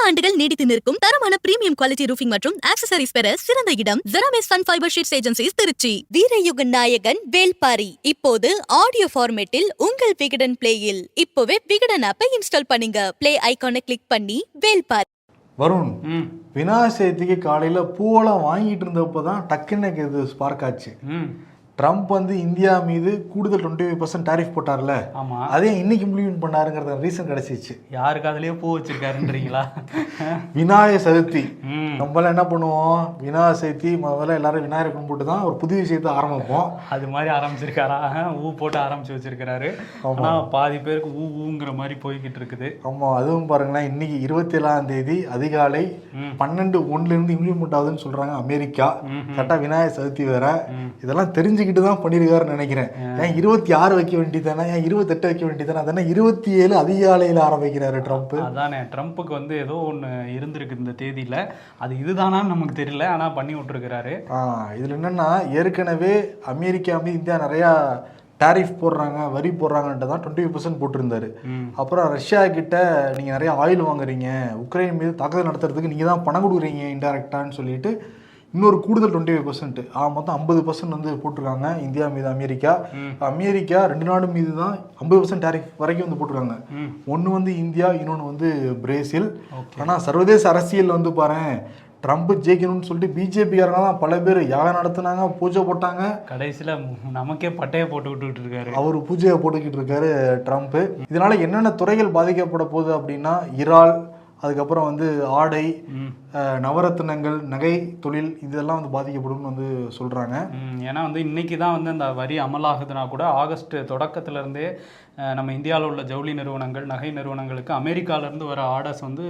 ஆண்டுகள் நீடித்து நிற்கும் தரமான பிரீமியம் குவாலிட்டி ரூஃபிங் மற்றும் ஆக்சசரிஸ் பெற சிறந்த இடம் Jeramis Sun Fibre Sheets Agencies Trichy. வீரயுக நாயகன் வேல்பாரி இப்போது ஆடியோ ஃபார்மேட்டில் உங்கள் விகடன் பிளேயில். இப்போவே விகடன் ஆப்பை இன்ஸ்டால் பண்ணுங்க. பிளே ஐகானை கிளிக் பண்ணி வேல்பாரி. வருண், விநாயகர் சதுர்த்திக்கு காலையில பூவெல்லாம் வாங்கிட்டு இருந்தப்பதான் டக்குன்னு இது ஸ்பார்க் ஆச்சு. ட்ரம்ப் வந்து இந்தியா மீது கூடுதல் 25% டாரிஃப் போட்டார்ல, அதே இன்னைக்கு இம்ப்ளிமெண்ட் பண்ணாருங்கிறத ரீசன் கிடைச்சிச்சு. யாருக்கு அதுலயே பூ வச்சிருக்காருன்றீங்களா? விநாயகர் சதுர்த்தி நம்மளாம் என்ன பண்ணுவோம், விநாயகர் சதுர்த்தி முதல்ல எல்லாரும் விநாயகர் கும்பிட்டு தான் ஒரு புது விஷயத்தை ஆரம்பிப்போம். அது மாதிரி ஆரம்பிச்சிருக்காரா? ஊ போட்டு ஆரம்பிச்சு வச்சிருக்காரு. ஆனா பாதி பேருக்கு ஊங்கிற மாதிரி போய்கிட்டு இருக்குது. ஆமா, அதுவும் பாருங்களேன், இன்னைக்கு 27ஆம் தேதி அதிகாலை 12:01 இம்ப்ளிமெண்ட் ஆகுதுன்னு சொல்றாங்க அமெரிக்கா. கரெக்டா விநாயகர் சதுர்த்தி வேற. இதெல்லாம் தெரிஞ்சு தான் பண்ணிருக்காருன்னு நினைக்கிறேன். ஏன் 26 வைக்க வேண்டியதானே, ஏன் 28 வைக்க வேண்டியதானே, அதனால 27 அதிகாலையில் ஆரம்பிக்கிறாரு ட்ரம்ப். அதானே, ட்ரம்ப்புக்கு வந்து ஏதோ ஒன்று இருந்திருக்கு இந்த தேதியில. அது இதுதானான்னு நமக்கு தெரியல, ஆனா பண்ணி விட்டுருக்கிறாரு. இதுல என்னன்னா, ஏற்கனவே அமெரிக்கா மீது இந்தியா நிறைய டாரிஃப் போடுறாங்க, வரி போடுறாங்கன்ட்டு தான் 25% போட்டிருந்தாரு. அப்புறம் ரஷ்யா கிட்ட நீங்க நிறைய ஆயில் வாங்குறீங்க, உக்ரைன் மீது தாக்குதல் நடத்துறதுக்கு நீங்க தான் பணம் கொடுக்குறீங்க இன்டைரக்டான்னு சொல்லிட்டு இன்னொரு கூடுதல் 25%, மொத்தம் 50% வந்து போட்டிருக்காங்க இந்தியா மீது அமெரிக்கா. அமெரிக்கா 2 நாடு மீது தான் 50% டாரிஃப் வரைக்கும் வந்து போட்டிருக்காங்க. ஒன்று வந்து இந்தியா, இன்னொன்று வந்து பிரேசில். ஆனால் சர்வதேச அரசியல் வந்து பாரு, ட்ரம்ப் ஜெயிக்கணும்னு சொல்லிட்டு பிஜேபிக்காரங்க தான் பல பேர் யாகம் நடத்தினாங்க, பூஜை போட்டாங்க. கடைசியில் நமக்கே பட்டையை போட்டு விட்டுக்கிட்டு இருக்காரு. அவர் பூஜையை போட்டுக்கிட்டு இருக்காரு ட்ரம்ப். இதனால என்னென்ன துறைகள் பாதிக்கப்பட போகுது அப்படின்னா, இறால், அதுக்கப்புறம் வந்து ஆடை, நவரத்தினங்கள், நகை தொழில், இதெல்லாம் வந்து பாதிக்கப்படும் வந்து சொல்றாங்க. ஏன்னா வந்து இன்னைக்கு தான் வந்து அந்த வரி அமலாகுதுன்னா கூட ஆகஸ்ட் தொடக்கத்திலேருந்தே நம்ம இந்தியாவில் உள்ள ஜவுளி நிறுவனங்கள், நகை நிறுவனங்களுக்கு அமெரிக்காவிலேருந்து வர ஆர்டர்ஸ் வந்து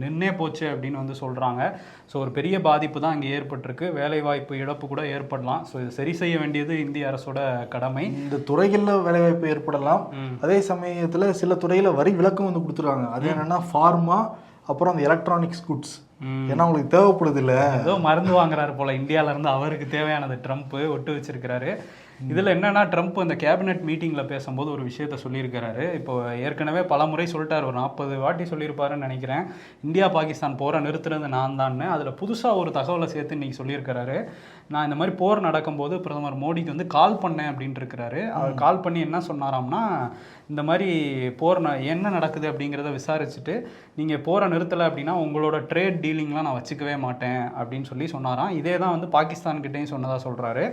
நின்னே போச்சு அப்படின்னு வந்து சொல்கிறாங்க. ஸோ ஒரு பெரிய பாதிப்பு தான் இங்கே ஏற்பட்டிருக்கு. வேலைவாய்ப்பு இழப்பு கூட ஏற்படலாம். ஸோ இது சரி செய்ய வேண்டியது இந்திய அரசோட கடமை. இந்த துறைகளில் வேலைவாய்ப்பு ஏற்படலாம். அதே சமயத்தில் சில துறையில் வரி விலக்கும் வந்து கொடுத்துருக்காங்க. அது என்னென்னா ஃபார்மா, அப்புறம் அந்த எலக்ட்ரானிக்ஸ் குட்ஸ். ஏன்னா அவங்களுக்கு தேவைப்படுது இல்லை, ஏதோ மருந்து வாங்குறாரு போல இந்தியாவிலேருந்து, அவருக்கு தேவையானது ட்ரம்ப் ஒட்டு வச்சிருக்கிறாரு. இதில் என்னன்னா, ட்ரம்ப் அந்த கேபினெட் மீட்டிங்கில் பேசும்போது ஒரு விஷயத்த சொல்லியிருக்கிறாரு. இப்போ ஏற்கனவே பல முறை சொல்லிட்டார், ஒரு 40 வாட்டி சொல்லியிருப்பாருன்னு நினைக்கிறேன், இந்தியா பாகிஸ்தான் போரை நிறுத்துறது நான் தான்னு. அதில் புதுசாக ஒரு தகவலை சேர்த்து இன்னைக்கு சொல்லியிருக்கிறாரு. நான் இந்த மாதிரி போர் நடக்கும்போது பிரதமர் மோடிக்கு வந்து கால் பண்ணேன் அப்படின்ட்டு இருக்கிறாரு. அவர் கால் பண்ணி என்ன சொன்னாராம்னா, இந்த மாதிரி போர் என்ன நடக்குது அப்படிங்கிறத விசாரிச்சுட்டு நீங்கள் போரை நிறுத்தலை அப்படின்னா உங்களோட ட்ரேட் டீலிங்லாம் நான் வச்சுக்கவே மாட்டேன் அப்படின்னு சொல்லி சொன்னாராம். இதே தான் வந்து பாகிஸ்தான்கிட்டையும் சொன்னதாக சொல்கிறாரு.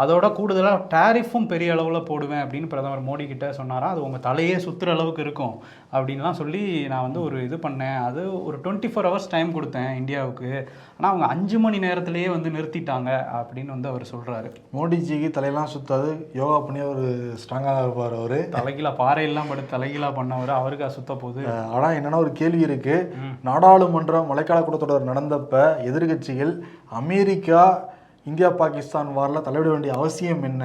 அதோட கூடுதலாக டாரிஃபும் பெரிய அளவில் போடுவேன் அப்படின்னு பிரதமர் மோடி கிட்ட சொன்னாராம். அது உங்கள் தலையே சுற்றுற அளவுக்கு இருக்கும் அப்படின்லாம் சொல்லி நான் வந்து ஒரு இது பண்ணேன். அது ஒரு 24 ஹவர்ஸ் டைம் கொடுத்தேன் இந்தியாவுக்கு, ஆனால் அவங்க 5 மணி நேரத்திலேயே வந்து நிறுத்திட்டாங்க அப்படின்னு வந்து அவர் சொல்கிறாரு. மோடிஜிக்கு தலையெல்லாம் சுத்தாது, யோகா பண்ணி அவர் ஸ்ட்ராங்காக இருப்பார். அவர் தலைகீழா பாறையெல்லாம் படுத்து தலைகீழா பண்ணவர், அவருக்கு சுத்த போகுது. ஆனால் என்னென்னா ஒரு கேள்வி இருக்கு. நாடாளுமன்றம் மழைக்கால கூட்டத்தொடர் நடந்தப்ப எதிர்கட்சிகள் அமெரிக்கா இந்தியா பாகிஸ்தான் வாரில் தலையிட வேண்டிய அவசியம் என்ன,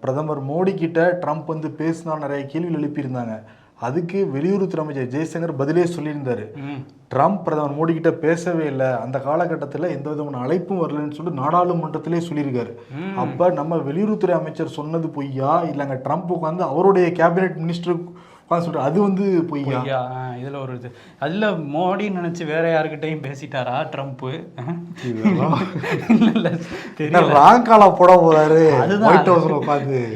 பிரதமர் மோடி கிட்ட ட்ரம்ப் வந்து பேசினா நிறைய கேள்விகள் எழுப்பியிருந்தாங்க. அதுக்கு வெளியுறவுத்துறை அமைச்சர் ஜெய்சங்கர் பதிலே சொல்லியிருந்தாரு, ட்ரம்ப் பிரதமர் மோடி கிட்ட பேசவே இல்லை, அந்த காலகட்டத்தில் எந்த விதமான அழைப்பும் வரலன்னு சொல்லிட்டு நாடாளுமன்றத்திலே சொல்லியிருக்காரு. அப்ப நம்ம வெளியுறவுத்துறை அமைச்சர் சொன்னது பொய்யா, இல்லைங்க ட்ரம்ப்புக்கு வந்து அவருடைய கேபினெட் மினிஸ்டர் சொல்ற அது வந்து பொய்யா? இதுல ஒரு இது அதுல மோடி நினைச்சு வேற யாருக்கிட்டையும் பேசிட்டாரா ட்ரம்ப்? ராங்கால போட போறாரு.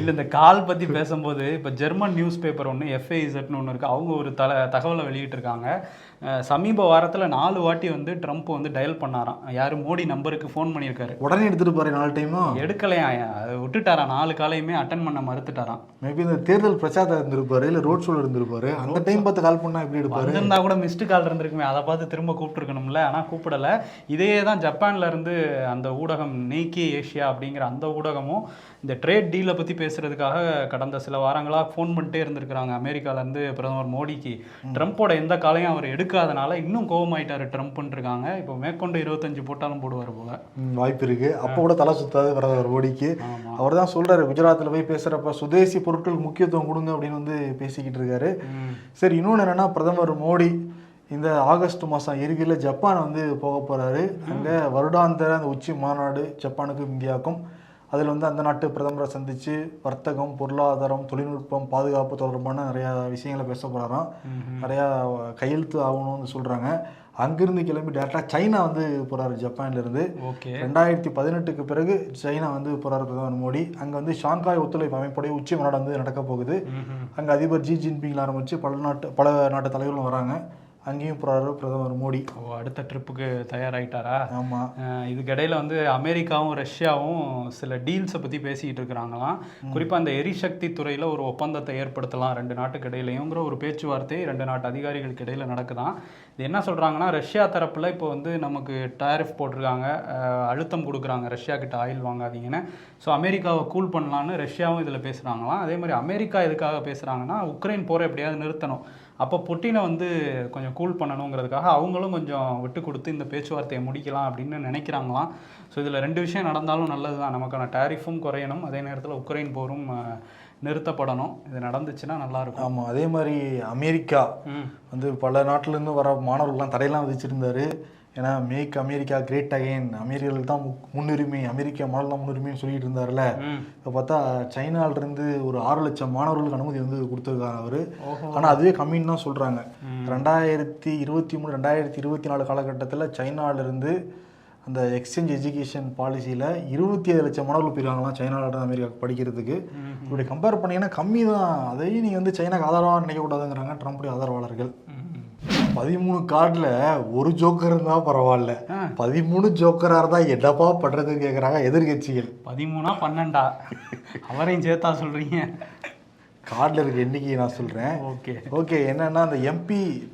இல்ல, இந்த கால் பத்தி பேசும்போது இப்ப ஜெர்மன் நியூஸ் பேப்பர் ஒன்று FAZ ஒன்று இருக்கு, அவங்க ஒரு தகவலை வெளியிட்டு இருக்காங்க. சமீப வாரத்தில் 4 வாட்டி வந்து ட்ரம்ப் வந்து டயல் பண்ணாராம். யாரு மோடி நம்பருக்கு ஃபோன் பண்ணியிருக்காரு. உடனே எடுத்துட்டு போறேன், 4 டைமும் எடுக்கலையா, விட்டுட்டாராம். 4 காலையுமே அட்டன் பண்ண மறுத்துட்டாராம். மேபி இந்த தேர்தல் பிரச்சாரம் இருந்திருப்பாரு, இல்லை ரோட் ஷோல இருந்திருப்பாரு. அந்த டைம் பார்த்து கால் பண்ணா எப்படி எடுப்பாரு? இருந்தா கூட மிஸ்டு கால் இருந்திருக்குமே, அதை பார்த்து திரும்ப கூப்பிட்டுருக்கணும்ல. ஆனால் கூப்பிடல. இதே தான் ஜப்பான்ல இருந்து அந்த ஊடகம் நெய்கி ஏஷியா அப்படிங்கிற அந்த ஊடகமும் இந்த ட்ரேட் டீலை பற்றி பேசுறதுக்காக கடந்த சில வாரங்களாக ஃபோன் பண்ணிட்டே இருந்திருக்கிறாங்க அமெரிக்காவிலேருந்து பிரதமர் மோடிக்கு. ட்ரம்ப்போட எந்த காலையும் அவர் எடுக்காதனால இன்னும் கோபமாயிட்டாரு ட்ரம்ப்னு இருக்காங்க. இப்போ மேற்கொண்டு 25 போட்டாலும் போடுவார் போல வாய்ப்பு இருக்கு. அப்போ கூட தலை சுத்தாது பிரதமர் மோடிக்கு. அவர் தான் சொல்றாரு, குஜராத்தில் போய் பேசுறப்ப சுதேசி பொருட்களுக்கு முக்கியத்துவம் கொடுங்க அப்படின்னு வந்து பேசிக்கிட்டு இருக்காரு. சரி, இன்னொன்று என்னன்னா, பிரதமர் மோடி இந்த ஆகஸ்ட் மாதம் இறுதியில் ஜப்பான் வந்து போக போகிறாரு. அங்கே வருடாந்திர அந்த உச்சி மாநாடு ஜப்பானுக்கும் இந்தியாவுக்கும், அதில் வந்து அந்த நாட்டு பிரதமரை சந்தித்து வர்த்தகம், பொருளாதாரம், தொழில்நுட்பம், பாதுகாப்பு தொடர்பான நிறையா விஷயங்களை பேச போகிறாராம். நிறையா கையெழுத்து ஆகணும்னு சொல்கிறாங்க. அங்கிருந்து கிளம்பி டேரெக்டாக சைனா வந்து போகிறாரு, ஜப்பான்லேருந்து. 2018க்கு பிறகு சைனா வந்து போகிறாரு பிரதமர் மோடி. அங்கே வந்து ஷாங்காய் ஒத்துழைப்பு அமைப்புடைய உச்சி மாநாடு வந்து நடக்க போகுது. அங்கே அதிபர் ஜி ஜின்பிங்கில் ஆரம்பித்து பல நாட்டு தலைவர்களும் வராங்க. அங்கேயும் போகிறாரு பிரதமர் மோடி. அடுத்த ட்ரிப்புக்கு தயாராகிட்டாரா? ஆமாம். இதுக்கிடையில் வந்து அமெரிக்காவும் ரஷ்யாவும் சில டீல்ஸை பற்றி பேசிக்கிட்டு இருக்கிறாங்களாம். குறிப்பாக அந்த எரிசக்தி துறையில் ஒரு ஒப்பந்தத்தை ஏற்படுத்தலாம் 2 நாட்டுக்கு இடையிலையுங்கிற ஒரு பேச்சுவார்த்தை 2 நாட்டு அதிகாரிகளுக்கு இடையில் நடக்குதான். இது என்ன சொல்கிறாங்கன்னா, ரஷ்யா தரப்பில் இப்போ வந்து நமக்கு டாரிஃப் போட்டிருக்காங்க, அழுத்தம் கொடுக்குறாங்க ரஷ்யா கிட்ட ஆயில் வாங்காதீங்கன்னு. ஸோ அமெரிக்காவை கூல் பண்ணலான்னு ரஷ்யாவும் இதில் பேசுகிறாங்களாம். அதே மாதிரி அமெரிக்கா எதுக்காக பேசுகிறாங்கன்னா, உக்ரைன் போரை எப்படியாவது நிறுத்தணும், அப்போ புட்டினை வந்து கொஞ்சம் கூல் பண்ணணுங்கிறதுக்காக அவங்களும் கொஞ்சம் விட்டு கொடுத்து இந்த பேச்சுவார்த்தையை முடிக்கலாம் அப்படின்னு நினைக்கிறாங்களாம். ஸோ இதில் 2 விஷயம் நடந்தாலும் நல்லது தான். நமக்கான டாரிஃபும் குறையணும், அதே நேரத்தில் உக்ரைன் போரும் நிறுத்தப்படணும். இது நடந்துச்சுன்னா நல்லாயிருக்கும். ஆமாம். அதே மாதிரி அமெரிக்கா வந்து பல நாட்டிலேருந்து வர மாணவர்கள்லாம் தடையெல்லாம் விதிச்சிருந்தாரு. ஏன்னா மேக் அமெரிக்கா கிரேட் அகைன், அமெரிக்கர்களுக்கு தான் முன்னுரிமை, அமெரிக்கா மாடல் தான் முன்னுரிமைன்னு சொல்லிட்டு இருந்தார்ல. இப்போ பார்த்தா சைனாலிருந்து ஒரு 6 லட்சம் மாணவர்களுக்கு அனுமதி வந்து கொடுத்துருக்காரு அவர். ஆனால் அதுவே கம்மின்னு தான் சொல்கிறாங்க. 2023 2024 காலகட்டத்தில் சைனாலிருந்து அந்த எக்ஸ்சேஞ்ச் எஜுகேஷன் பாலிசியில் 27 லட்சம் மாணவர்கள் போயிருக்காங்களாம் சைனாவிலிருந்து அமெரிக்காவுக்கு படிக்கிறதுக்கு. இப்படி கம்பேர் பண்ணிங்கன்னா கம்மி தான். அதையும் நீங்கள் வந்து சைனாக்கு ஆதரவாக நினைக்கக்கூடாதுங்கிறாங்க ட்ரம்ப்புடைய ஆதரவாளர்கள். 13 கார்டில் ஒரு ஜோக்கர் இருந்தால் பரவாயில்ல, 13 ஜோக்கராக இருந்தால் என்னப்பா பண்ணுறதுன்னு கேட்குறாங்க எதிர்கட்சிகள். 13ஆ 12ஆ அவரையும் சேர்த்தா சொல்கிறீங்க? கார்டில் இருக்க எண்ணிக்கையை நான் சொல்கிறேன். ஓகே. என்னன்னா அந்த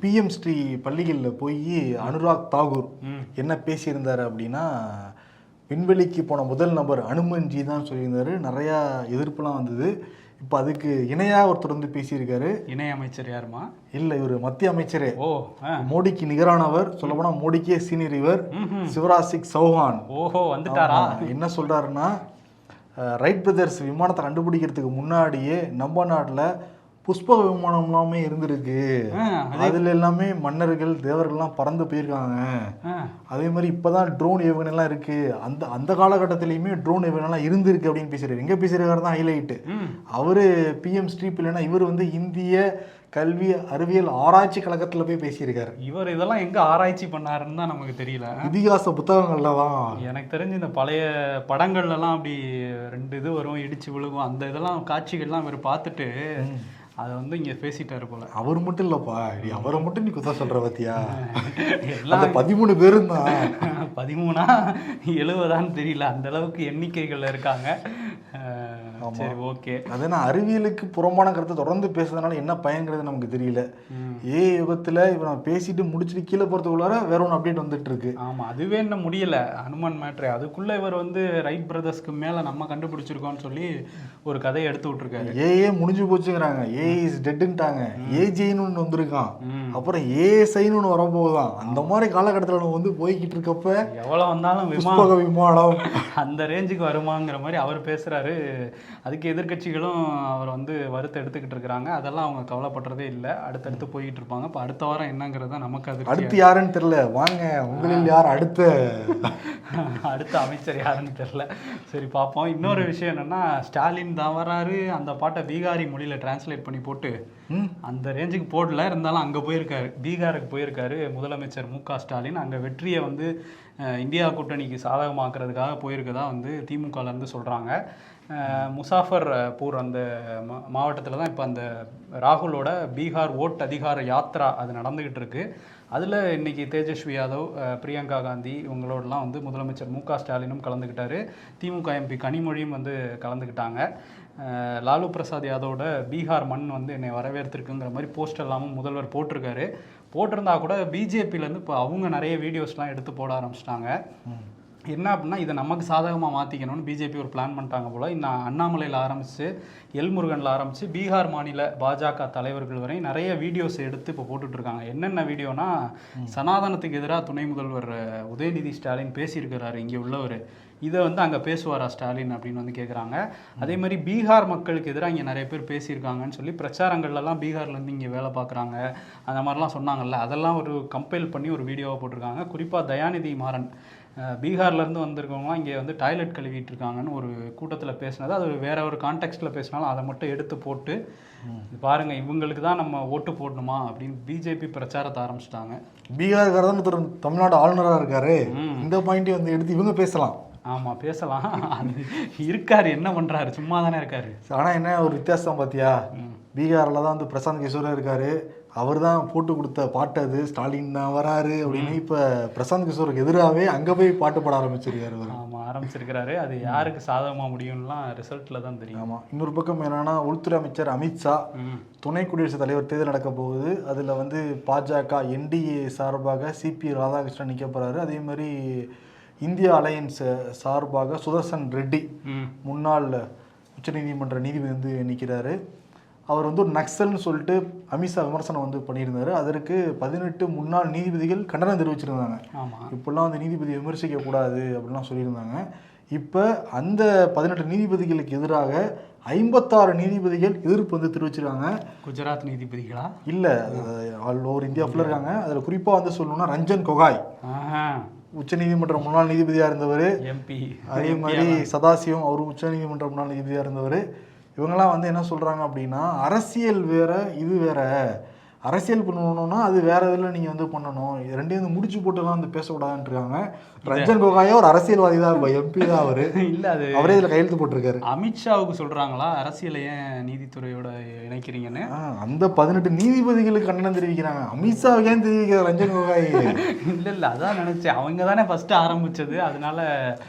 பிஎம் ஸ்ரீ பள்ளிகளில் போய் அனுராக் தாகூர் என்ன பேசியிருந்தார் அப்படின்னா, விண்வெளிக்கு போன முதல் நபர் அனுமன்ஜி தான் சொல்லியிருந்தாரு. நிறையா எதிர்ப்புலாம் வந்தது. இப்போ அதுக்கு இணையாக ஒருத்தர் வந்து பேசியிருக்காரு. இணை அமைச்சர் யாருமா? இல்லை, இவர் மத்திய அமைச்சரே. மோடிக்கு நிகரானவர், சொல்லப்போனால் மோடிக்கே சீனியர் இவர், சிவராஜ் சிங் சௌஹான். வந்துட்டாரா? என்ன சொல்கிறாருன்னா, ரைட் பிரதர்ஸ் விமானத்தை கண்டுபிடிக்கிறதுக்கு முன்னாடியே நம்ம நாட்டில் புஷ்பக விமானம் எல்லாமே இருந்திருக்கு. அதுல எல்லாமே மன்னர்கள் தேவர்கள்லாம் பறந்து போயிருக்காங்க. அதே மாதிரி இப்பதான் ட்ரோன் ஏவுகணை எல்லாம் இருக்கு. அந்த காலகட்டத்திலயுமே ட்ரோன் ஏவுகணை எல்லாம் இருந்திருக்கு அப்படின்னு பேசுறாரு. எங்க பேசுறாரு தான் ஹைலைட். அவரு பிஎம் ஸ்ட்ரீப் இல்லைன்னா இவர் வந்து இந்திய கல்வி அறிவியல் ஆராய்ச்சி கழகத்துல போய் பேசியிருக்காரு. இவர் இதெல்லாம் எங்க ஆராய்ச்சி பண்ணாருன்னு தான் நமக்கு தெரியல. இதிகாச புத்தகங்கள்ல தான். எனக்கு தெரிஞ்சு இந்த பழைய படங்கள்ல எல்லாம் அப்படி 2 இது வரும், இடிச்சு விழுகும், அந்த இதெல்லாம் காட்சிகள்லாம் இவர் பார்த்துட்டு அதை வந்து இங்கே பேசிட்டாரு போல. அவர் மட்டும் இல்லைப்பா, அவரை மட்டும் நீ குத்த சொல்கிற பத்தியா? எல்லாம் 13 பேரும் தான். 13ஆ 70ஆன்னு தெரியல, அந்த அளவுக்கு எண்ணிக்கைகள் இருக்காங்க. சரி, ஓகே. அதனால் அறிவியலுக்கு புறம்பான கருத்தை தொடர்ந்து பேசுறதுனால என்ன பயங்கிறது நமக்கு தெரியல. யுகத்தில் இப்போ நான் பேசிட்டு முடிச்சுட்டு கீழே போகிறதுக்குள்ளார வேற ஒன்று அப்டேட் வந்துட்டு இருக்கு. ஆமாம், அதுவே என்ன முடியல ஹனுமான் மேட்ரு. அதுக்குள்ளே இவர் வந்து ரைட் பிரதர்ஸ்க்கு மேலே நம்ம கண்டுபிடிச்சிருக்கோம்னு சொல்லி ஒரு கதையை எடுத்து விட்டுருக்காரு. ஏஏ முடிஞ்சு போச்சுங்கிறாங்க, ஏ இஸ் டெட்டுன்ட்டாங்க. ஏஜேன்னு ஒன்று வந்திருக்கான், அப்புறம் ஏஎஸ்ஐன்னு ஒன்று வரப்போகுதான். அந்த மாதிரி காலகட்டத்தில் நம்ம வந்து போய்கிட்டு இருக்கப்ப எவ்வளோ வந்தாலும் விமானம் அந்த ரேஞ்சுக்கு வருமாங்கிற மாதிரி அவர் பேசுகிறாரு. அதுக்கு எதிர்கட்சிகளும் அவர் வந்து வருத்த எடுத்துக்கிட்டு இருக்கிறாங்க. அதெல்லாம் அவங்க கவலைப்படுறதே இல்லை, அடுத்தடுத்து போய்கிட்டு இருப்பாங்க. இப்போ அடுத்த வாரம் என்னங்கிறத நமக்கு அது அடுத்து யாருன்னு தெரியல. வாங்க, உங்களில் யார் அடுத்த அமைச்சர் யாருன்னு தெரியல. சரி, பார்ப்போம். இன்னொரு விஷயம் என்னன்னா, ஸ்டாலின் தான் வராரு, அந்த பாட்டை பீகாரி மொழியில் டிரான்ஸ்லேட் பண்ணி போட்டு அந்த ரேஞ்சுக்கு போடல, இருந்தாலும் அங்கே போயிருக்காரு, பீகாருக்கு போயிருக்காரு முதலமைச்சர் மு.க. ஸ்டாலின். அங்கே வெற்றியை வந்து இந்தியா கூட்டணிக்கு சாதகமாக்குறதுக்காக போயிருக்கதா வந்து திமுகலேருந்து சொல்கிறாங்க. முசாஃபர்பூர் அந்த மாவட்டத்தில் தான் இப்போ அந்த ராகுலோட பீகார் ஓட் அதிகார யாத்ரா அது நடந்துக்கிட்டு இருக்கு. அதில் இன்றைக்கி தேஜஸ்வி யாதவ், பிரியங்கா காந்தி இவங்களோடலாம் வந்து முதலமைச்சர் மு.க. ஸ்டாலினும் கலந்துக்கிட்டாரு. திமுக எம்பி கனிமொழியும் வந்து கலந்துக்கிட்டாங்க. லாலு பிரசாத் யாதவோட பீகார் மண் வந்து என்னை வரவேற்றிருக்குங்கிற மாதிரி போஸ்ட் எல்லாமும் முதல்வர் போட்டிருக்காரு. போட்டிருந்தா கூட பிஜேபியிலேருந்து இப்போ அவங்க நிறைய வீடியோஸ்லாம் எடுத்து போட ஆரம்பிச்சிட்டாங்க. என்ன அப்படின்னா, இதை நமக்கு சாதகமாக மாற்றிக்கணும்னு பிஜேபி ஒரு பிளான் பண்ணிட்டாங்க போல். இன்னும் அண்ணாமலையில் ஆரம்பித்து எல்முருகனில் ஆரம்பித்து பீகார் மாநில பாஜக தலைவர்கள் வரை நிறைய வீடியோஸ் எடுத்து இப்போ போட்டுட்ருக்காங்க. என்னென்ன வீடியோனா, சனாதனத்துக்கு எதிராக துணை முதல்வர் உதயநிதி ஸ்டாலின் பேசியிருக்கிறாரு இங்கே உள்ளவர், இதை வந்து அங்கே பேசுவாரா ஸ்டாலின் அப்படின்னு வந்து கேட்குறாங்க. அதே மாதிரி பீகார் மக்களுக்கு எதிராக இங்கே நிறைய பேர் பேசியிருக்காங்கன்னு சொல்லி பிரச்சாரங்கள்லாம் பீகார்லேருந்து இங்கே வேலை பார்க்குறாங்க அந்த மாதிரிலாம் சொன்னாங்கல்ல, அதெல்லாம் ஒரு கம்பைல் பண்ணி ஒரு வீடியோவை போட்டிருக்காங்க. குறிப்பாக தயாநிதி மாறன் பீகார்லேருந்து வந்திருக்கவங்களாம் இங்கே வந்து டாய்லெட் கழுவிட்டு இருக்காங்கன்னு ஒரு கூட்டத்தில் பேசினது, அது வேற ஒரு கான்டெக்ஸ்டில் பேசினாலும் அதை மட்டும் எடுத்து போட்டு பாருங்க இவங்களுக்கு தான் நம்ம ஓட்டு போடணுமா அப்படின்னு பிஜேபி பிரச்சாரத்தை ஆரம்பிச்சிட்டாங்க. பீகார்காரர் தான் ஒருத்தர் தமிழ்நாடு ஆளுநராக இருக்காரு, இந்த பாயிண்ட்டையும் வந்து எடுத்து இவங்க பேசலாம். ஆமாம் பேசலாம், அது இருக்காரு என்ன பண்ணுறாரு, சும்மா தானே இருக்காரு. ஆனால் என்ன ஒரு வித்தியாசம் பார்த்தியா, பீகாரில் தான் வந்து பிரசாந்த் கிஷோரே இருக்காரு, அவர் தான் போட்டு கொடுத்த பாட்டு அது, ஸ்டாலின் தான் வராரு அப்படின்னு இப்போ பிரசாந்த் கிஷோருக்கு எதிராகவே அங்கே போய் பாட்டு பாட ஆரம்பிச்சிருக்காரு அவர். ஆமாம் ஆரம்பிச்சிருக்கிறாரு, அது யாருக்கு சாதகமாக முடியும்லாம் ரிசல்ட்டில் தான் தெரியும். ஆமாம். இன்னொரு பக்கம் என்னன்னா, உள்துறை அமைச்சர் அமித்ஷா துணை குடியரசுத் தலைவர் தேர்தல் நடக்க போகுது, அதில் வந்து பாஜக என்டிஏ சார்பாக சிபி ராதாகிருஷ்ணன் நிற்க போகிறாரு. அதே மாதிரி இந்தியா அலையன்ஸ் சார்பாக சுதர்சன் ரெட்டி முன்னாள் உச்சநீதிமன்ற நீதிபதி வந்து நிற்கிறாரு. அவர் வந்து ஒரு நக்சல்னு சொல்லிட்டு அமித்ஷா விமர்சனம் வந்து பண்ணியிருந்தாரு. அதற்கு 18 முன்னாள் நீதிபதிகள் கண்டனம் தெரிவிச்சிருந்தாங்க. இப்பெல்லாம் அந்த நீதிபதியை விமர்சிக்க கூடாது அப்படின்லாம் சொல்லியிருந்தாங்க. இப்போ அந்த 18 நீதிபதிகளுக்கு எதிராக 56 நீதிபதிகள் எதிர்ப்பு வந்து தெரிவிச்சிருக்காங்க. குஜராத் நீதிபதிகளா? இல்லை, ஆல் ஓவர் இந்தியா ஃபுல்லாக இருக்காங்க. அதில் குறிப்பாக வந்து சொல்லணும்னா ரஞ்சன் கோகாய் உச்சநீதிமன்ற முன்னாள் நீதிபதியாக இருந்தவர், எம்பி. அதே மாதிரி சதாசிவம் அவரும் உச்சநீதிமன்ற முன்னாள் நீதிபதியாக இருந்தவர். இவங்கெல்லாம் வந்து என்ன சொல்கிறாங்க அப்படின்னா, அரசியல் வேற இது வேற, அரசியல் பண்ணணும்னா அது வேற இதில் நீங்கள் வந்து பண்ணணும், இது ரெண்டையும் வந்து முடிச்சு போட்டுலாம் வந்து பேசக்கூடாதுன்னு இருக்காங்க. ரஞ்சன் கோகாயா ஒரு அரசியல்வாதி தான், எம்பி தான் அவர். இல்லை, அது அவரே இதில் கையெழுத்து போட்டிருக்காரு. அமித்ஷாவுக்கு சொல்கிறாங்களா அரசியலை ஏன் நீதித்துறையோட இணைக்கிறீங்கன்னு? அந்த 18 நீதிபதிகளுக்கு கண்டனம் தெரிவிக்கிறாங்க, அமித்ஷாவுக்கு ஏன் தெரிவிக்கிறார் ரஞ்சன் கோகாய்? இல்லை அதான் நினச்சேன், அவங்க தானே ஃபஸ்ட்டு ஆரம்பித்தது, அதனால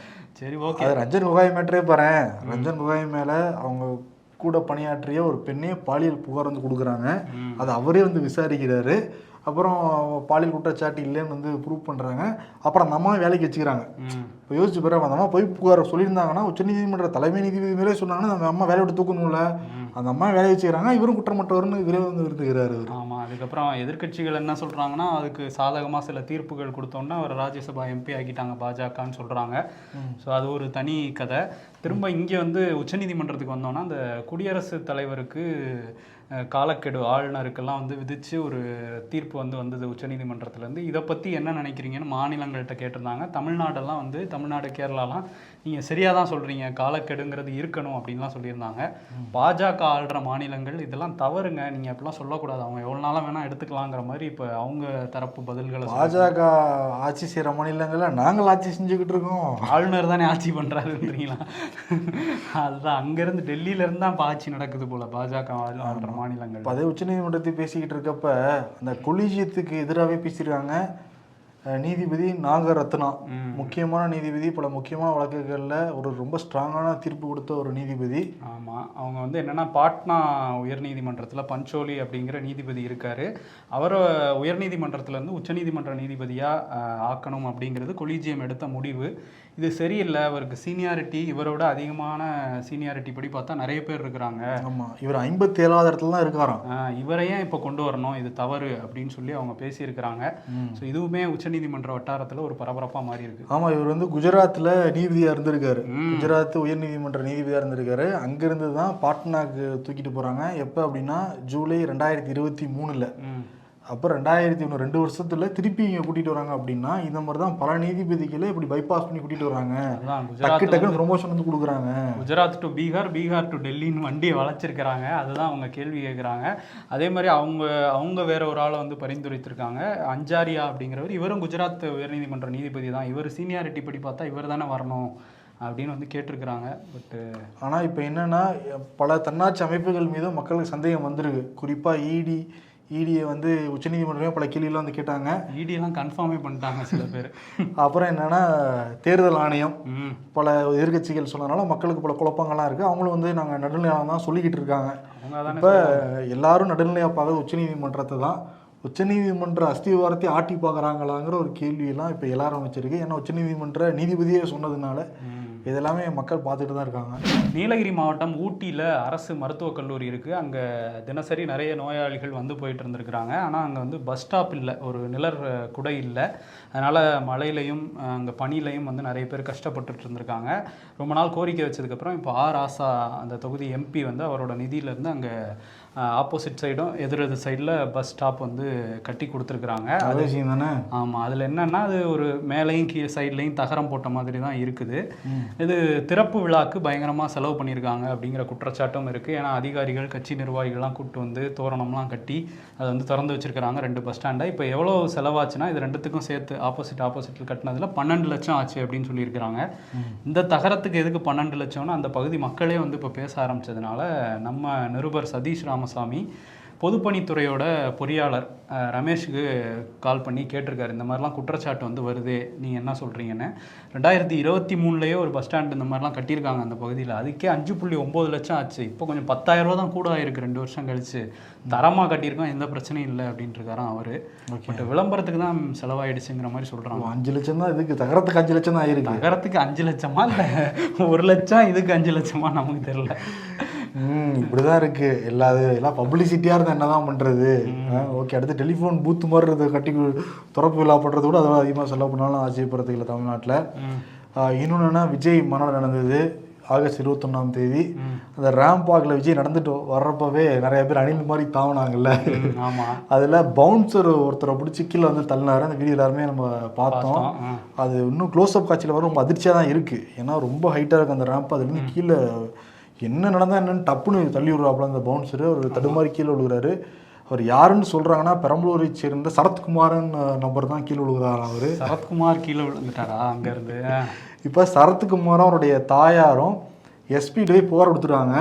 சரி ஓகே. அது ரஞ்சன் கோகாய் மேட்டரே பாரு. ரஞ்சன் கோகாய் மேலே அவங்க கூட பணியாற்றிய ஒரு பெண்ணே பாலியல் புகார் வந்து கொடுக்குறாங்க. அது அவரே வந்து விசாரிக்கிறாரு. அப்புறம் பாலியல் குற்றச்சாட்டு இல்லைன்னு வந்து ப்ரூவ் பண்ணுறாங்க. அப்புறம் அந்த அம்மா வேலைக்கு வச்சுக்கிறாங்க. இப்போ யோசிச்சு பிறகு அந்த அம்மா போய் புகார் சொல்லியிருந்தாங்கன்னா, உச்சநீதிமன்ற தலைமை நீதிபதி மேலே சொன்னாங்கன்னா அந்த அம்மா வேலையை விட்டு தூக்கணும்ல, அந்த அம்மா வேலையை வச்சுக்கிறாங்க. இவரும் குற்றமற்றவர்னு இவரே வந்து இருந்துக்கிறாரு. ஆமாம். அதுக்கப்புறம் எதிர்கட்சிகள் என்ன சொல்கிறாங்கன்னா, அதுக்கு சாதகமாக சில தீர்ப்புகள் கொடுத்தோன்னா அவர் ராஜ்யசபா எம்பி ஆக்கிட்டாங்க பாஜகன்னு சொல்கிறாங்க. ஸோ அது ஒரு தனி கதை. திரும்ப இங்கே வந்து உச்சநீதிமன்றத்துக்கு வந்தோன்னா, அந்த குடியரசுத் தலைவருக்கு காலக்கெடு ஆளுநருக்கெல்லாம் வந்து விதித்து ஒரு தீர்ப்பு வந்து வந்தது உச்சநீதிமன்றத்துலேருந்து. இதை பற்றி என்ன நினைக்கிறீங்கன்னு மாநிலங்கள்கிட்ட கேட்டிருந்தாங்க. தமிழ்நாடெல்லாம் வந்து தமிழ்நாடு கேரளாலாம் நீங்கள் சரியாக தான் சொல்கிறீங்க, காலக்கெடுங்கிறது இருக்கணும் அப்படின்லாம் சொல்லியிருந்தாங்க. பாஜக ஆள்ற மாநிலங்கள் இதெல்லாம் தவறுங்க, நீங்கள் அப்படிலாம் சொல்லக்கூடாது, அவங்க எவ்வளோ நாளாக வேணால் எடுத்துக்கலாங்கிற மாதிரி இப்போ அவங்க தரப்பு பதில்களை. பாஜக ஆட்சி செய்கிற மாநிலங்களில் நாங்கள் ஆட்சி செஞ்சுக்கிட்டு இருக்கோம், ஆளுநர் தானே ஆட்சி பண்ணுறாருன்றீங்களா? அதுதான், அங்கேருந்து டெல்லியிலேருந்து தான் இப்போ ஆட்சி நடக்குது போல் பாஜக ஆள்ற மாநிலங்கள். அதே உச்சநீதிமன்றத்தை பேசிக்கிட்டு இருக்கப்ப அந்த கொலிஜியத்துக்கு எதிராகவே பேசியிருக்காங்க நீதிபதி நாகரத்னா. முக்கியமான நீதிபதி, பல முக்கியமான வழக்குகளில் ஒரு ரொம்ப ஸ்ட்ராங்கான தீர்ப்பு கொடுத்த ஒரு நீதிபதி. ஆமாம், அவங்க வந்து என்னென்னா பாட்னா உயர்நீதிமன்றத்தில் பஞ்சோலி அப்படிங்கிற நீதிபதி இருக்கார். அவரை உயர்நீதிமன்றத்திலேருந்து உச்சநீதிமன்ற நீதிபதியாக ஆக்கணும் அப்படிங்கிறது கொலிஜியம் எடுத்த முடிவு. இது சரியில்லை, அவருக்கு சீனியாரிட்டி இவரோட அதிகமான சீனியாரிட்டி படி பார்த்தா நிறைய பேர் இருக்கிறாங்க. ஆமாம், இவர் 57வது இடத்துல தான் இருக்காராம். இவரையும் இப்போ கொண்டு வரணும், இது தவறு அப்படின்னு சொல்லி அவங்க பேசியிருக்கிறாங்க. ஸோ இதுவுமே உச்சநீதிமன்ற வட்டாரத்தில் ஒரு பரபரப்பாக மாறி இருக்கு. ஆமாம், இவர் வந்து குஜராத்தில் நீதிபதியாக இருந்திருக்காரு. குஜராத் உயர்நீதிமன்ற நீதிபதியாக இருந்திருக்காரு. அங்கேருந்து தான் பாட்னாக்கு தூக்கிட்டு போகிறாங்க. எப்போ அப்படின்னா ஜூலை 2023. அப்போ 2001 2 வருஷத்துல திருப்பி இங்கே கூட்டிகிட்டு வராங்க. அப்படின்னா இந்த மாதிரி தான் பல நீதிபதிகளை இப்படி பைபாஸ் பண்ணி கூட்டிகிட்டு வராங்க, டக்குன்னு ப்ரொமோஷன் வந்து கொடுக்குறாங்க. குஜராத் டு பீகார், பீகார் டு டெல்லின்னு வண்டியை வளைச்சிருக்கிறாங்க. அதுதான் அவங்க கேள்வி கேட்குறாங்க. அதே மாதிரி அவங்க வேற ஒரு ஆளை வந்து பரிந்துரைத்திருக்காங்க, அஞ்சாரியா அப்படிங்கிறவர். இவரும் குஜராத் உயர்நீதிமன்ற நீதிபதி தான். இவர் சீனியாரிட்டி படி பார்த்தா இவர் தானே வரணும் அப்படின்னு வந்து கேட்டிருக்கிறாங்க. பட்டு ஆனால் இப்போ என்னென்னா, பல தன்னாட்சி அமைப்புகள் மீது மக்களுக்கு சந்தேகம் வந்திருக்கு. குறிப்பாக இடியை வந்து உச்சநீதிமன்றமே பல கேள்வியெல்லாம் வந்து கேட்டாங்க. இடியெல்லாம் கன்ஃபார்மே பண்ணிட்டாங்க சில பேர். அப்புறம் என்னென்னா, தேர்தல் ஆணையம் பல எதிர்கட்சிகள் சொன்னதுனால மக்களுக்கு பல குழப்பங்கள்லாம் இருக்குது. அவங்களும் வந்து நாங்கள் நடுநிலையாக தான் சொல்லிக்கிட்டு இருக்காங்க. இப்போ எல்லாரும் நடுநிலையாக பார்க்குறது உச்சநீதிமன்றத்தை தான். உச்சநீதிமன்ற அஸ்திவாரத்தை ஆட்டி பார்க்குறாங்களாங்கிற ஒரு கேள்வியெல்லாம் இப்போ எல்லாரும் வச்சிருக்கு. ஏன்னா உச்சநீதிமன்ற நீதிபதியே சொன்னதுனால இதெல்லாமே மக்கள் பார்த்துட்டு தான் இருக்காங்க. நீலகிரி மாவட்டம் ஊட்டியில் அரசு மருத்துவக் கல்லூரி இருக்குது. அங்கே தினசரி நிறைய நோயாளிகள் வந்து போயிட்டு இருந்திருக்கிறாங்க. ஆனால் அங்கே வந்து பஸ் ஸ்டாப் இல்லை, ஒரு நிழற் குடை இல்லை. அதனால் மழையிலையும் அங்கே பனிலையும் வந்து நிறைய பேர் கஷ்டப்பட்டுட்டு இருந்திருக்காங்க. ரொம்ப நாள் கோரிக்கை வச்சதுக்கப்புறம் இப்போ ராசா அந்த தொகுதி எம்பி வந்து அவரோட நிதியிலேருந்து அங்கே ஆப்போசிட் சைடும் எதிர் சைடில் பஸ் ஸ்டாப் வந்து கட்டி கொடுத்துருக்குறாங்க. அது விஷயம் தானே. ஆமாம், அதில் என்னென்னா அது ஒரு மேலேயும் கீழே சைட்லேயும் தகரம் போட்ட மாதிரி தான் இருக்குது. இது திறப்பு விழாக்கு பயங்கரமாக செலவு பண்ணியிருக்காங்க அப்படிங்கிற குற்றச்சாட்டும் இருக்குது. ஏன்னா அதிகாரிகள் கட்சி நிர்வாகிகள்லாம் கூப்பிட்டு வந்து தோரணம்லாம் கட்டி அதை வந்து திறந்து வச்சுருக்கிறாங்க 2 பஸ் ஸ்டாண்டை. இப்போ எவ்வளோ செலவாச்சுன்னா இது ரெண்டுத்துக்கும் சேர்த்து ஆப்போசிட்டில் கட்டினதில் 12 லட்சம் ஆச்சு அப்படின்னு சொல்லியிருக்கிறாங்க. இந்த தகரத்துக்கு எதுக்கு 12 லட்சம்னு அந்த பகுதி மக்களே வந்து இப்போ பேச ஆரம்பித்ததுனால நம்ம நிருபர் சதீஷ் ராமசாமி பொதுப்பணித்துறையோட பொறியாளர் ரமேஷுக்கு கால் பண்ணி கேட்டிருக்காரு, இந்த மாதிரிலாம் குற்றச்சாட்டு வந்து வருது, நீங்கள் என்ன சொல்கிறீங்கன்னு. 2023 ஒரு பஸ் ஸ்டாண்டு இந்த மாதிரிலாம் கட்டியிருக்காங்க அந்த பகுதியில். அதுக்கே 5.9 லட்சம் ஆச்சு. இப்போ கொஞ்சம் 10,000 ரூபா தான் கூட ஆயிருக்கு 2 வருஷம் கழிச்சு. தரமாக கட்டியிருக்கோம், எந்த பிரச்சனையும் இல்லை அப்படின்ட்டு இருக்காராம் அவர். பட் விளம்பரத்துக்கு தான் செலவாயிடுச்சுங்கிற மாதிரி சொல்கிறாங்க. 5 லட்சம் தான் இதுக்கு, தகரத்துக்கு 5 லட்சம் தான் ஆயிருக்கு. தகரத்துக்கு 5 லட்சமா இல்லை 1 லட்சம், இதுக்கு 5 லட்சமா நமக்கு தெரியல. இப்படிதான் இருக்கு. எல்லாம் பப்ளிசிட்டியா இருந்தா என்னதான் பண்றது. ஓகே, அடுத்து டெலிஃபோன் பூத் மாதிரி கட்டி திறப்பு விழா பண்றது கூட அதோட அதிகமாக செலவு பண்ணாலும் ஆச்சரியப்படுறதுக்கு இல்லை தமிழ்நாட்டில். இன்னொன்னா விஜய் மாநாடு நடந்தது ஆகஸ்ட் 21ஆம் தேதி. அந்த ரேம்ப் வாக்கில் விஜய் நடந்துட்டு வர்றப்பவே நிறைய பேர் அணில் மாதிரி தாங்கினாங்கல்ல. அதில் பவுன்சர் ஒருத்தரை பிடிச்சி கீழே வந்து தள்ளினாரு. அந்த வீடியோ எல்லாருமே நம்ம பார்த்தோம். அது இன்னும் க்ளோஸ் அப் காட்சியில் வர ரொம்ப அதிர்ச்சியாக தான் இருக்குது. ஏன்னா ரொம்ப ஹைட்டாக இருக்குது அந்த ரேம்ப். அதுலேருந்து கீழே என்ன நடந்தா என்னன்னு டப்புன்னு தள்ளி விடுறாப்புல அந்த பவுன்சரு. அவர் தடுமாறி கீழே விழுகிறாரு. அவர் யாருன்னு சொல்கிறாங்கன்னா பெரம்பலூரை சேர்ந்த சரத்குமாரன் நபர் தான் கீழே விழுகிறார். அவர் சரத்குமார் கீழே விழுந்துட்டாரா அங்கேருந்து? இப்போ சரத்குமாரும் அவருடைய தாயாரும் எஸ்பிகிட்ட போய் புகார் கொடுத்துருவாங்க,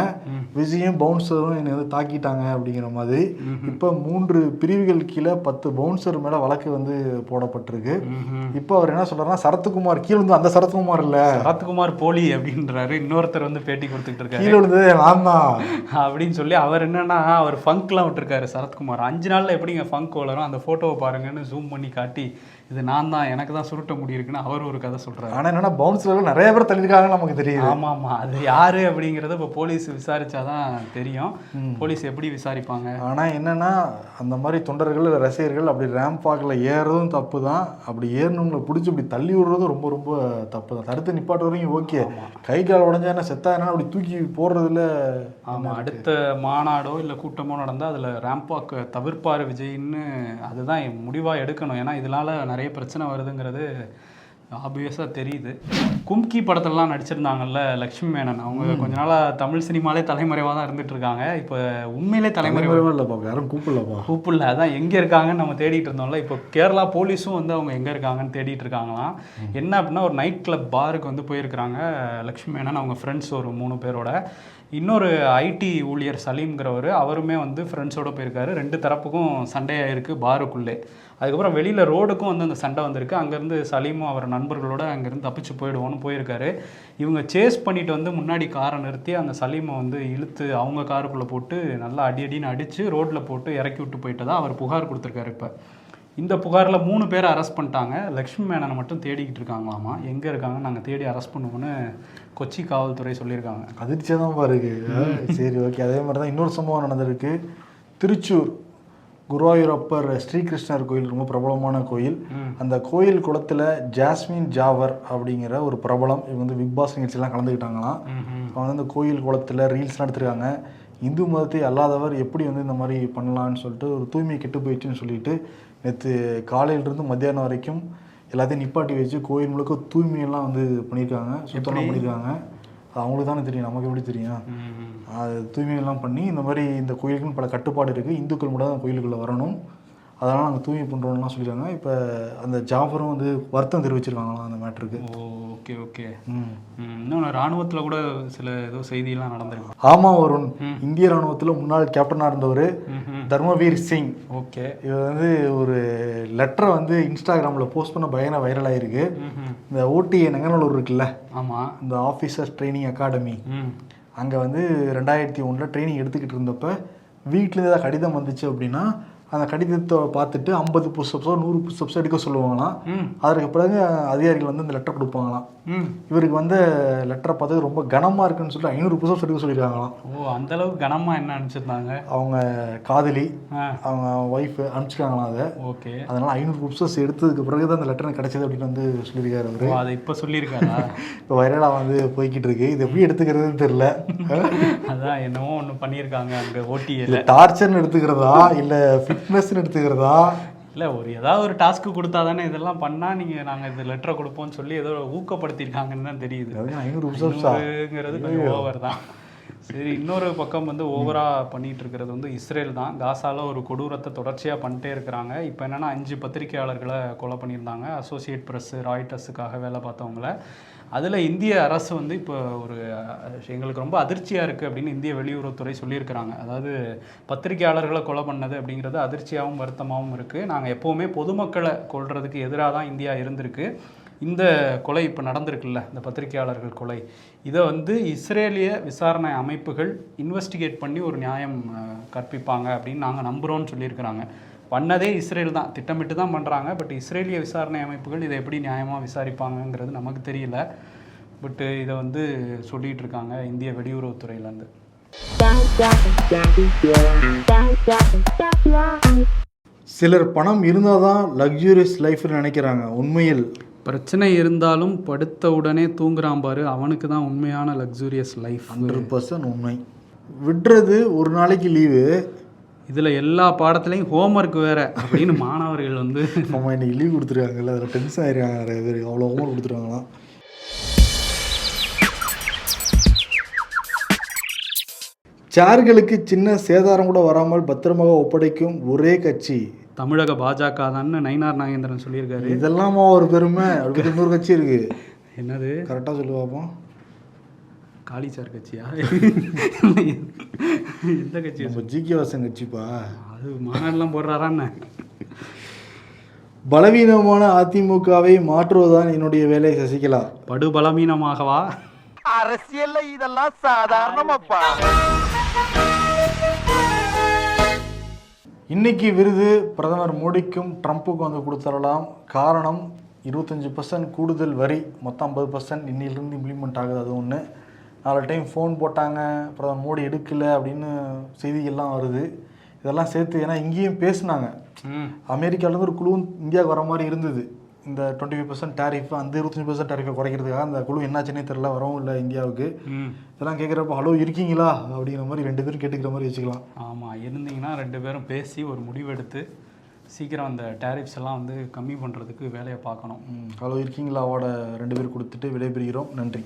விஜயும் பவுன்சரும் என்னை வந்து தாக்கிட்டாங்க அப்படிங்கிற மாதிரி. இப்போ 3 பிரிவுகள் கீழே 10 பவுன்சர் மேலே வழக்கு வந்து போடப்பட்டிருக்கு. இப்போ அவர் என்ன சொல்றாருன்னா, சரத்குமார் கீழே வந்து அந்த சரத்குமார் இல்லை, சரத்குமார் போலி அப்படின்றாரு. இன்னொருத்தர் வந்து பேட்டி கொடுத்துட்டு இருக்காரு, கீழே விழுந்தது நான் தான் அப்படின்னு சொல்லி. அவர் என்னன்னா, அவர் ஃபங்க்லாம் விட்டுருக்காரு சரத்குமார். 5 நாளில் எப்படிங்க ஃபங்க் வளரும், அந்த ஃபோட்டோவை பாருங்கன்னு ஜூம் பண்ணி காட்டி இது நான் தான், எனக்கு தான் சுருட்ட முடியிருக்குன்னு அவர் ஒரு கதை சொல்றாரு. ஆனால் என்னன்னா பவுன்சர்கள் நிறைய பேர் தள்ளியிருக்காங்கன்னு நமக்கு தெரியும். ஆமாம், அது யாரு அப்படிங்கிறத இப்போ போலீஸ் விசாரிச்சாதான் தெரியும். போலீஸ் எப்படி விசாரிப்பாங்க. ஆனால் என்னன்னா, அந்த மாதிரி தொண்டர்கள் ரசிகர்கள் அப்படி ரேம்ப் வாக்கில் ஏறுறதும் தப்பு தான். அப்படி ஏறினவங்களை பிடிச்சி இப்படி தள்ளி விடுறதும் ரொம்ப ரொம்ப தப்பு தான். தடுத்து நிப்பாட்டு வரைக்கும் ஓகே, கை கால் உடஞ்சா என்ன செத்தா என்ன அப்படி தூக்கி போடுறதுல. ஆமாம், அடுத்த மாநாடோ இல்லை கூட்டமோ நடந்தால் அதில் ரேம்ப் வாக் தவிர்ப்பார் விஜய்ன்னு அதுதான் முடிவாக எடுக்கணும். ஏன்னா இதனால நிறைய பிரச்சனை வருதுங்கிறது ஆப்வியஸாக தெரியுது. கும்கி படத்துலலாம் நடிச்சிருந்தாங்கல்ல லக்ஷ்மி மேனன், அவங்க கொஞ்ச நாளாக தமிழ் சினிமாலே தலைமறைவாக தான் இருந்துட்டு இருக்காங்க. இப்போ உண்மையிலே தலைமறைவாக இல்லைப்பா, யாரும் கூப்பிடல. அதான் எங்கே இருக்காங்கன்னு நம்ம தேடிட்டு இருந்தோம்ல. இப்போ கேரளா போலீஸும் வந்து அவங்க எங்கே இருக்காங்கன்னு தேடிட்டு இருக்காங்களாம். என்ன அப்படின்னா, ஒரு நைட் கிளப் பாருக்கு வந்து போயிருக்கிறாங்க லக்ஷ்மி மேனன் அவங்க ஃப்ரெண்ட்ஸ் ஒரு 3 பேரோட. இன்னொரு ஐடி ஊழியர் சலீம்ங்கிறவர், அவருமே வந்து ஃப்ரெண்ட்ஸோடு போயிருக்காரு. 2 தரப்புக்கும் சண்டையாக இருக்குது பாருக்குள்ளே. அதுக்கப்புறம் வெளியில் ரோடுக்கும் வந்து அந்த சண்டை வந்திருக்கு. அங்கேருந்து சலீமும் அவர் நண்பர்களோடு அங்கேருந்து தப்பிச்சு போயிடுவோன்னு போயிருக்காரு. இவங்க சேஸ் பண்ணிட்டு வந்து முன்னாடி காரை நிறுத்தி அந்த சலீமை வந்து இழுத்து அவங்க காருக்குள்ளே போட்டு நல்லா அடின்னு அடித்து ரோட்டில் போட்டு இறக்கி விட்டு போயிட்டதா அவர் புகார் கொடுத்துருக்காரு. இப்போ இந்த புகாரில் 3 பேரை அரெஸ்ட் பண்ணிட்டாங்க. லக்ஷ்மி மேனனை மட்டும் தேடிக்கிட்டு இருக்காங்களாமா. எங்கே இருக்காங்க, நாங்கள் தேடி அரெஸ்ட் பண்ணுவோன்னு கொச்சி காவல்துறை சொல்லியிருக்காங்க. அதிர்ச்சியாக தான் பாருக்கு. சரி, ஓகே. அதே மாதிரி தான் இன்னொரு சம்பவம் நடந்திருக்கு. திருச்சூர் குருவாயூரப்பர் ஸ்ரீகிருஷ்ணர் கோயில் ரொம்ப பிரபலமான கோயில். அந்த கோயில் குளத்தில் ஜாஸ்மின் ஜாவர் அப்படிங்கிற ஒரு பிரபலம், இவங்க வந்து பிக் பாஸ் நிகழ்ச்சியெல்லாம் கலந்துக்கிட்டாங்களாம். அவங்க வந்து அந்த கோயில் குளத்தில் ரீல்ஸ்லாம் எடுத்துருக்காங்க. இந்து மதத்தை அல்லாதவர் எப்படி வந்து இந்த மாதிரி பண்ணலான்னு சொல்லிட்டு, ஒரு தூய்மை கெட்டு போயிடுச்சுன்னு சொல்லிட்டு நேற்று காலையிலிருந்து மத்தியானம் வரைக்கும் எல்லாத்தையும் நிப்பாட்டி வச்சு கோயில் முழுக்க தூய்மையெல்லாம் வந்து பண்ணியிருக்காங்க, சுத்தமாக பண்ணியிருக்காங்க. அது அவங்களுக்கு தானே தெரியும், நமக்கு எப்படி தெரியும். அது தூய்மையெல்லாம் பண்ணி இந்த மாதிரி இந்த கோயிலுக்குன்னு பல கட்டுப்பாடு இருக்குது, இந்துக்கள் மட்டும் தான் கோயிலுக்குள்ளே வரணும், அதனால் நாங்கள் தூய்மை பண்ணுறோம்லாம் சொல்லியிருக்காங்க. இப்போ அந்த ஜாஃபரும் வந்து வருத்தம் தெரிவிச்சிருக்காங்களாம் அந்த மேட்ருக்கு. Okay okay. இன்னொன்று இராணுவத்தில் கூட சில ஏதோ செய்தியெல்லாம் நடந்திருக்கு. ஆமாம், ஒரு இந்திய இராணுவத்தில் முன்னாள் கேப்டனாக இருந்தவர் தர்மவீர் சிங். ஓகே. இவர் வந்து ஒரு லெட்டரை வந்து இன்ஸ்டாகிராமில் போஸ்ட் பண்ண பயங்கர வைரல் ஆகிருக்கு. இந்த ஓடி நங்கநல்லூர் இருக்குல்ல, ஆமாம், இந்த ஆஃபீஸர் ட்ரைனிங் அகாடமி, அங்கே வந்து 2001 ட்ரைனிங் எடுத்துக்கிட்டு இருந்தப்போ வீட்டிலேருந்து ஏதாவது கடிதம் வந்துச்சு அப்படின்னா அந்த கடிதத்தை பார்த்துட்டு 50 புஷ்அப்ஸோ 100 புஷ்அப்ஸோ எடுக்க சொல்லுவாங்களாம். அதற்கு பிறகு அதிகாரிகள் வந்து இந்த லெட்டர் கொடுப்பாங்களாம். இவருக்கு வந்து லெட்டரை பார்த்து ரொம்ப கனமாக இருக்குன்னு சொல்லிட்டு 500 புஷ்அப்ஸ் எடுக்க சொல்லியிருக்காங்களாம். ஓ, அந்த அளவுக்கு கனமா என்ன அனுப்பிச்சிருந்தாங்க? அவங்க காதலி அவங்க ஒய்ஃப் அனுப்பிச்சிருக்காங்களாம் அதை. ஓகே, அதனால 500 புஷ்அப்ஸ் எடுத்ததுக்கு பிறகு தான் அந்த லெட்டர் கிடைச்சது அப்படின்னு வந்து சொல்லியிருக்காரு அவரு. அதை இப்போ சொல்லியிருக்காரா? இப்போ வைரலாக வந்து போய்கிட்டு இருக்கு. இது எப்படி எடுத்துக்கிறதுன்னு தெரியல. அதான் என்னமோ ஒன்று பண்ணியிருக்காங்க அங்கே ஓட்டியில். டார்ச்சர்னு எடுத்துக்கிறதா இல்லை ஃபிட்னஸ்ன்னு எடுத்துக்கிறதா? இல்லை, ஏதாவது ஒரு டாஸ்க்கு கொடுத்தா தானே இதெல்லாம் பண்ணால் நாங்கள் இந்த லெட்டரை கொடுப்போம்னு சொல்லி ஏதோ ஊக்கப்படுத்தியிருக்காங்கன்னு தான் தெரியுது. 500ங்கிறது கொஞ்சம் ஓவர் தான். சரி, இன்னொரு பக்கம் வந்து ஓவராக பண்ணிகிட்டு இருக்கிறது வந்து இஸ்ரேல் தான். காசாவில் ஒரு கொடூரத்தை தொடர்ச்சியாக பண்ணிட்டே இருக்கிறாங்க. இப்போ என்னென்னா 5 பத்திரிகையாளர்களை கொலை பண்ணியிருந்தாங்க. அசோசியேட் ப்ரெஸ்ஸு, ராய்டர்ஸுக்காக வேலை பார்த்தவங்கள. அதில் இந்திய அரசு வந்து இப்போ ஒரு எங்களுக்கு ரொம்ப அதிர்ச்சியாக இருக்குது அப்படின்னு இந்திய வெளியுறவுத்துறை சொல்லியிருக்கிறாங்க. அதாவது பத்திரிகையாளர்களை கொலை பண்ணது அப்படிங்கிறது அதிர்ச்சியாகவும் வருத்தமாகவும் இருக்குது. நாங்கள் எப்போவுமே பொதுமக்களை கொல்றதுக்கு எதிராக தான் இந்தியா இருந்திருக்கு. இந்த கொலை இப்போ நடந்திருக்குல்ல, இந்த பத்திரிகையாளர்கள் கொலை, இதை வந்து இஸ்ரேலிய விசாரணை அமைப்புகள் இன்வெஸ்டிகேட் பண்ணி ஒரு நியாயம் கற்பிப்பாங்க அப்படின்னு நாங்கள் நம்புகிறோன்னு சொல்லியிருக்கிறாங்க. பண்ணதே இஸ்ரேல் தான், திட்டமிட்டு தான் பண்ணுறாங்க. பட் இஸ்ரேலிய விசாரணை அமைப்புகள் இதை எப்படி நியாயமாக விசாரிப்பாங்கங்கிறது நமக்கு தெரியல. பட்டு இதை வந்து சொல்லிகிட்டு இருக்காங்க இந்திய வெளியுறவுத்துறையிலேருந்து. சிலர் பணம் இருந்தால் தான் லக்ஸூரியஸ் லைஃப்னு நினைக்கிறாங்க. உண்மையில் பிரச்சனை இருந்தாலும் படுத்த உடனே தூங்குறான் பாரு, அவனுக்கு தான் உண்மையான லக்ஸூரியஸ் லைஃப். 100% உண்மை. விடுறது ஒரு நாளைக்கு லீவு, இதில் எல்லா பாடத்துலையும் ஹோம்ஒர்க் வேறு அப்படின்னு மாணவர்கள் வந்து நம்ம இன்னைக்கு லீவ் கொடுத்துருக்காங்கல்ல, அதில் டென்ஷன் ஆகிருக்காங்க நிறைய பேர். அவ்வளோ ஹோம்ஒர்க் கொடுத்துருவாங்களாம். சேர்களுக்கு சின்ன சேதாரம் கூட வராமல் பத்திரமாக ஒப்படைக்கும் ஒரே கட்சி தமிழக பாஜக தான் நயினார் நாகேந்திரன் சொல்லியிருக்காரு. இதெல்லாமா ஒரு பெருமை? அப்படி இன்னொரு கட்சி இருக்கு. என்னது கரெக்டாக சொல்லு பார்ப்போம். காளிச்சார் கட்சியா? எந்த கட்சி? நம்ம ஜிகே வாசன் கட்சிப்பா. அது மாநாடுலாம் போடுறாரான்னு. பலவீனமான அதிமுகவை மாற்றுவதுதான் என்னுடைய வேலை சசிகலா. படுபலவீனமாகவா? அரசியல்ல இதெல்லாம் சாதாரணமாப்பா. இன்னைக்கு விருது பிரதமர் மோடிக்கும் ட்ரம்ப்புக்கும் வந்து கொடுத்துடலாம். காரணம் 25% கூடுதல் வரி, மொத்தம் 50% இன்னிலிருந்து இம்ப்ளிமெண்ட் ஆகுது. அது ஒன்று. 4 டைம் ஃபோன் போட்டாங்க, பிரதமர் மோடி எடுக்கலை அப்படின்னு செய்திகள்லாம் வருது. இதெல்லாம் சேர்த்து, ஏன்னா இங்கேயும் பேசுனாங்க, அமெரிக்காவிலேருந்து ஒரு குழு இந்தியாவுக்கு வர மாதிரி இருந்தது. இந்த 25% டேரிஃப், அந்த 25% டேரிஃபை குறைக்கிறதுக்காக அந்த குழு என்னாச்சுன்னே தெரில, வரவும் இல்லை இந்தியாவுக்கு. இதெல்லாம் கேட்குறப்ப ஹலோ இருக்கீங்களா அப்படிங்கிற மாதிரி 2 பேரும் கேட்டுக்கிற மாதிரி வச்சுக்கலாம். ஆமாம், இருந்தீங்கன்னா 2 பேரும் பேசி ஒரு முடிவெடுத்து சீக்கிரம் அந்த டேரிஃப்ஸ் எல்லாம் வந்து கம்மி பண்ணுறதுக்கு வேலையை பார்க்கணும். ஹலோ இருக்கீங்களா அவார்ட 2 பேர் கொடுத்துட்டு விடைபெறுகிறோம். நன்றி.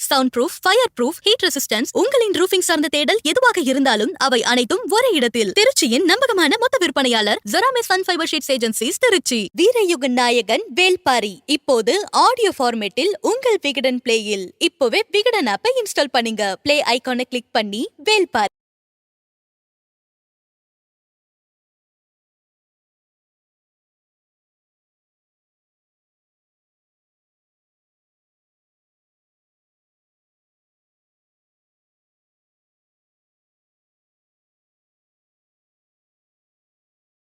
Sound proof, fire proof, heat resistance, உங்களின் ரூஃபிங் சார்ந்த தேடல் எதுவாக இருந்தாலும் அவை அனைத்தும் ஒரே இடத்தில். திருச்சியின் நம்பகமான மொத்த விற்பனையாளர் Jeramis Sun Fibre Sheets Agencies, Trichy. வீரயுக நாயகன் வேல்பாரி இப்போது ஆடியோ ஃபார்மேட்டில் உங்கள் விகடன் பிளேயில். இப்போவே விகடன் ஆப்பை இன்ஸ்டால் பண்ணுங்க. பிளே ஐகானை கிளிக் பண்ணி வேல்பாரி